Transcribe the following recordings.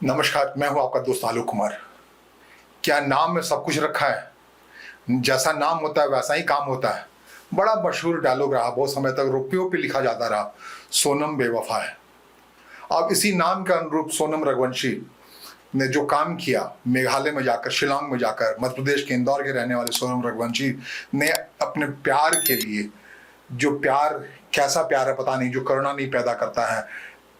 नमस्कार, मैं हूं आपका दोस्त आलोक कुमार। क्या नाम में सब कुछ रखा है? जैसा नाम होता है वैसा ही काम होता है। बड़ा मशहूर डायलॉग रहा, बहुत समय तक रुपयों पे लिखा जाता रहा, सोनम बेवफा है। अब इसी नाम के अनुरूप सोनम रघुवंशी ने जो काम किया, मेघालय में जाकर, शिलांग में जाकर, मध्य प्रदेश के इंदौर के रहने वाले सोनम रघुवंशी ने अपने प्यार के लिए, जो प्यार, कैसा प्यार है पता नहीं, जो करुणा नहीं पैदा करता है,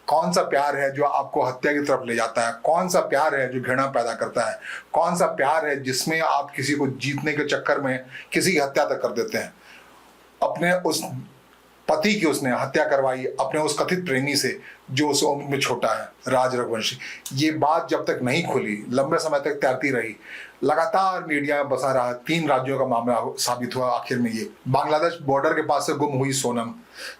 कौन सा प्यार है जो आपको हत्या की तरफ ले जाता है, कौन सा प्यार है जो घृणा पैदा करता है, कौन सा प्यार है जिसमें आप किसी को जीतने के चक्कर में किसी की हत्या तक कर देते हैं। अपने उस पति की उसने हत्या करवाई, अपने उस कथित प्रेमी से जो उस उम्र में छोटा है, राज रघुवंशी। ये बात जब तक नहीं खुली, लंबे समय तक तैरती रही, लगातार मीडिया में बसा रहा। 3 राज्यों का मामला साबित हुआ आखिर में। ये बांग्लादेश बॉर्डर के पास से गुम हुई सोनम,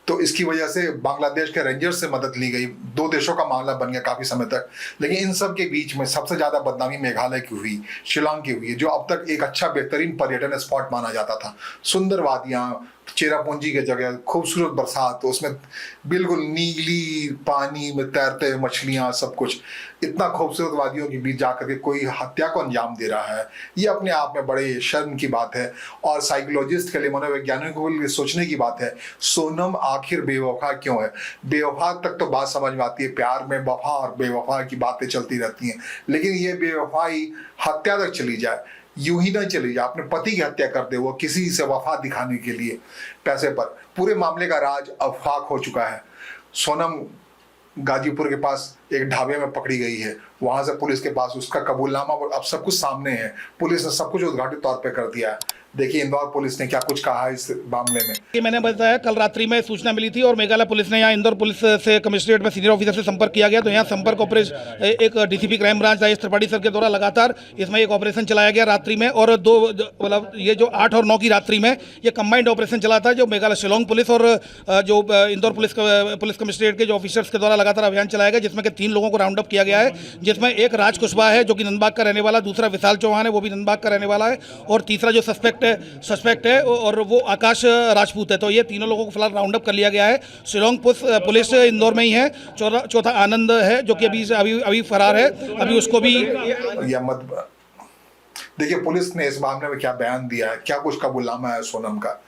तो इसकी वजह से बांग्लादेश के रेंजर्स से मदद ली गई। 2 देशों का मामला बन गया काफी समय तक। लेकिन इन सब के बीच में सबसे ज्यादा बदनामी मेघालय की हुई, शिलांग की हुई, जो अब तक एक अच्छा बेहतरीन पर्यटन स्पॉट माना जाता था। सुंदर वादियां, चेरापूंजी की जगह, खूबसूरत बरसात, उसमें बिल्कुल नीली पानी में तैरते हुए मछलियां, सब कुछ, इतना खूबसूरत वादियों के बीच जाकर के कोई हत्या को अंजाम दे रहा है, ये अपने आप में बड़े शर्म की बात है। और साइकोलॉजिस्ट के लिए, मनोवैज्ञानिकों के लिए सोचने की बात है, सोनम आखिर बेवफा क्यों है? बेवफा तक तो बात समझ में आती है, प्यार में वफा और बेवफा की बातें चलती रहती हैं, लेकिन ये बेवफाई हत्या तक चली जाए, यूं ही नहीं चली जाए, अपने पति की हत्या कर दे वो किसी से वफा दिखाने के लिए, पैसे पर। पूरे मामले का राज अब फाक हो चुका है। सोनम गाजीपुर के पास एक ढाबे में पकड़ी गई है, वहां से पुलिस के पास उसका कबूलनामा, अब सब कुछ सामने है। पुलिस ने सब कुछ उद्घाटित तौर पे कर दिया है। देखिए इंदौर पुलिस ने क्या कुछ कहा है इस मामले में। कि मैंने बताया, कल रात्रि में सूचना मिली थी और मेघालय पुलिस ने यहाँ इंदौर पुलिस से कमिश्नरेट में सीनियर ऑफिसर से संपर्क किया गया। तो यहाँ संपर्क ऑपरेशन एक DCP crime branch Rajesh Tripathi sir के द्वारा लगातार इसमें एक ऑपरेशन चलाया गया रात्रि में। और मतलब ये जो 8 और 9 की रात्रि में ये कंबाइंड ऑपरेशन चला था, जो मेघालय शिलोंग पुलिस और जो इंदौर पुलिस कमिश्नरेट के जो ऑफिसर्स के द्वारा लगातार अभियान चलाया गया, जिसमें कि 3 लोगों को राउंड अप किया गया है, जिसमें एक राज कुशवाहा है जो कि नंदबाग का रहने वाला, दूसरा विशाल चौहान है वो भी नंदबाग का रहने वाला है, और तीसरा जो सस्पेक्ट है और वो आकाश राजपूत है। तो ये तीनों लोगों को फिलहाल राउंड अप कर लिया गया है। शिलोंग पुलिस इंदौर में ही है। चौथा आनंद है जो कि अभी फरार है, अभी उसको भी। देखिए पुलिस ने इस मामले में क्या बयान दिया है, क्या कुछ कबूलनामा है सोनम का,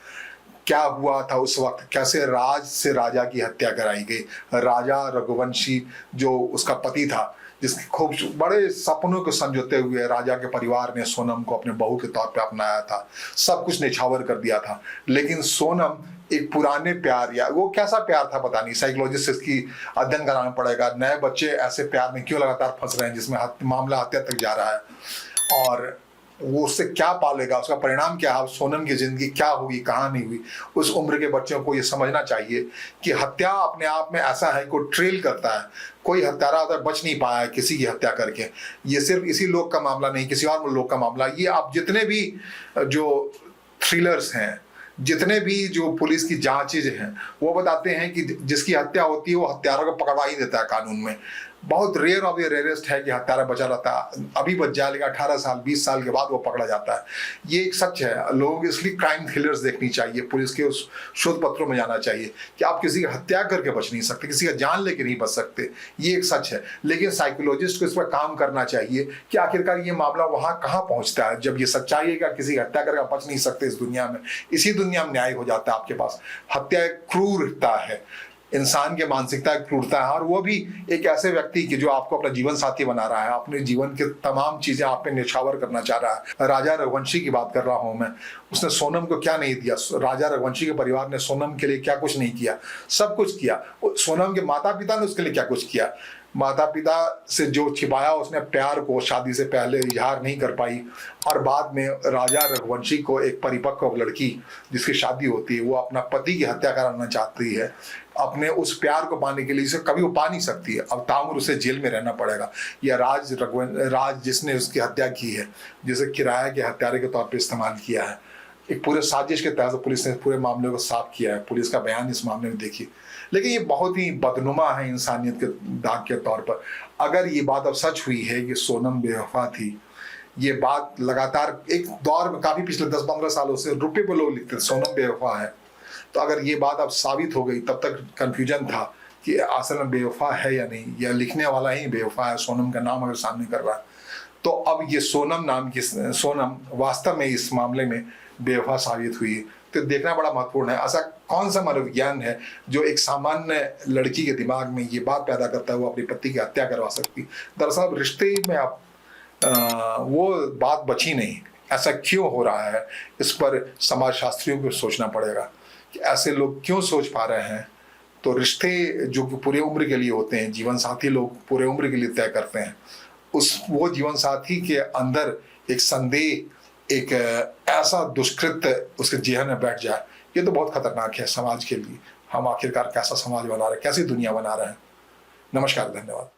क्या हुआ था उस वक्त, कैसे राज से राजा की हत्या कराई गई। राजा रघुवंशी जो उसका पति था, जिसके खूब बड़े सपनों को संजोते हुए राजा के परिवार ने सोनम को अपने बहू के तौर पे अपनाया था, सब कुछ निछावर कर दिया था। लेकिन सोनम एक पुराने प्यार, या वो कैसा प्यार था पता नहीं, साइकोलॉजिस्ट से इसकी अध्ययन कराना पड़ेगा। नए बच्चे ऐसे प्यार में क्यों लगातार फंस रहे हैं जिसमें मामला हत्या तक जा रहा है, और वो उससे क्या पालेगा, उसका परिणाम क्या है, सोनम की जिंदगी क्या हुई, कहाँ नहीं हुई। उस उम्र के बच्चों को ये समझना चाहिए कि हत्या अपने आप में ऐसा है, कोई ट्रेल करता है, कोई हत्यारा अगर बच नहीं पाया है किसी की हत्या करके। ये सिर्फ इसी लोग का मामला नहीं, किसी और लोग का मामला। ये आप जितने भी जो थ्रिलर्स हैं, जितने भी जो पुलिस की जांचें हैं, वो बताते हैं कि जिसकी हत्या होती है वो हत्यारों को पकड़वा ही देता है कानून में। बहुत रेयर ऑफ द रेयरेस्ट है कि हत्यारा बचा रहता है, अभी बच जाए, लेकिन 18 साल 20 साल के बाद वो पकड़ा जाता है। ये एक सच है। लोगों को इसलिए क्राइम थ्रिलर्स देखनी चाहिए, पुलिस के उस शोध पत्रों में जाना चाहिए कि आप किसी की हत्या करके बच नहीं सकते, किसी का जान लेके नहीं बच सकते, ये एक सच है। लेकिन साइकोलॉजिस्ट को इस पर काम करना चाहिए कि आखिरकार ये मामला वहां कहाँ पहुंचता है, जब ये सच्चाई है कि किसी की हत्या करके बच नहीं सकते इस दुनिया में। इसी दुनिया में न्याय हो जाता है आपके पास। हत्या एक क्रूरता है, इंसान के मानसिकता की क्रूरता है, और वो भी एक ऐसे व्यक्ति की जो आपको अपना जीवन साथी बना रहा है, अपने जीवन के तमाम चीजें आप पे निछावर करना चाह रहा है। राजा रघुवंशी की बात कर रहा हूं मैं। उसने सोनम को क्या नहीं दिया, राजा रघुवंशी के परिवार ने सोनम के लिए क्या कुछ नहीं किया, सब कुछ किया। सोनम के माता पिता ने उसके लिए क्या कुछ किया। माता पिता से जो छिपाया उसने प्यार को, शादी से पहले इजहार नहीं कर पाई, और बाद में राजा रघुवंशी को एक परिपक्व लड़की जिसकी शादी होती है, वो अपना पति की हत्या कराना चाहती है अपने उस प्यार को पाने के लिए, जिसे कभी वो पा नहीं सकती है। अब ताउम्र उसे जेल में रहना पड़ेगा। या राज जिसने उसकी हत्या की है, जिसे किराया के हत्यारे के तौर पर इस्तेमाल किया है, एक पूरे साजिश के तहत पुलिस ने पूरे मामले को साफ किया है। पुलिस का बयान इस मामले में देखिए। लेकिन ये बहुत ही बदनुमा है इंसानियत के दाग के तौर पर। अगर ये बात अब सच हुई है कि सोनम बेवफा थी, ये बात लगातार एक दौर में काफी पिछले 10-15 सालों से रुपये पे लोग लिखते थे सोनम बेवफा है, तो अगर ये बात अब साबित हो गई, तब तक कंफ्यूजन था कि आसलन बेवफा है या नहीं, या लिखने वाला ही बेवफा है, सोनम का नाम अगर सामने कर रहा है, तो अब ये सोनम नाम की सोनम वास्तव में इस मामले में बेवफा साबित हुई है। तो देखना बड़ा महत्वपूर्ण है, ऐसा कौन सा मनोविज्ञान है जो एक सामान्य लड़की के दिमाग में ये बात पैदा करता है वो अपनी पति की हत्या करवा सकती। दरअसल रिश्ते में आप वो बात बची नहीं। ऐसा क्यों हो रहा है, इस पर समाज शास्त्रियों को सोचना पड़ेगा कि ऐसे लोग क्यों सोच पा रहे हैं। तो रिश्ते जो कि पूरे उम्र के लिए होते हैं, जीवन साथी लोग पूरे उम्र के लिए तय करते हैं, वो जीवन साथी के अंदर एक संदेह, एक ऐसा दुष्कृत्य उसके जेहन में बैठ जाए, ये तो बहुत खतरनाक है समाज के लिए। हम आखिरकार कैसा समाज बना रहे हैं, कैसी दुनिया बना रहे हैं। नमस्कार, धन्यवाद।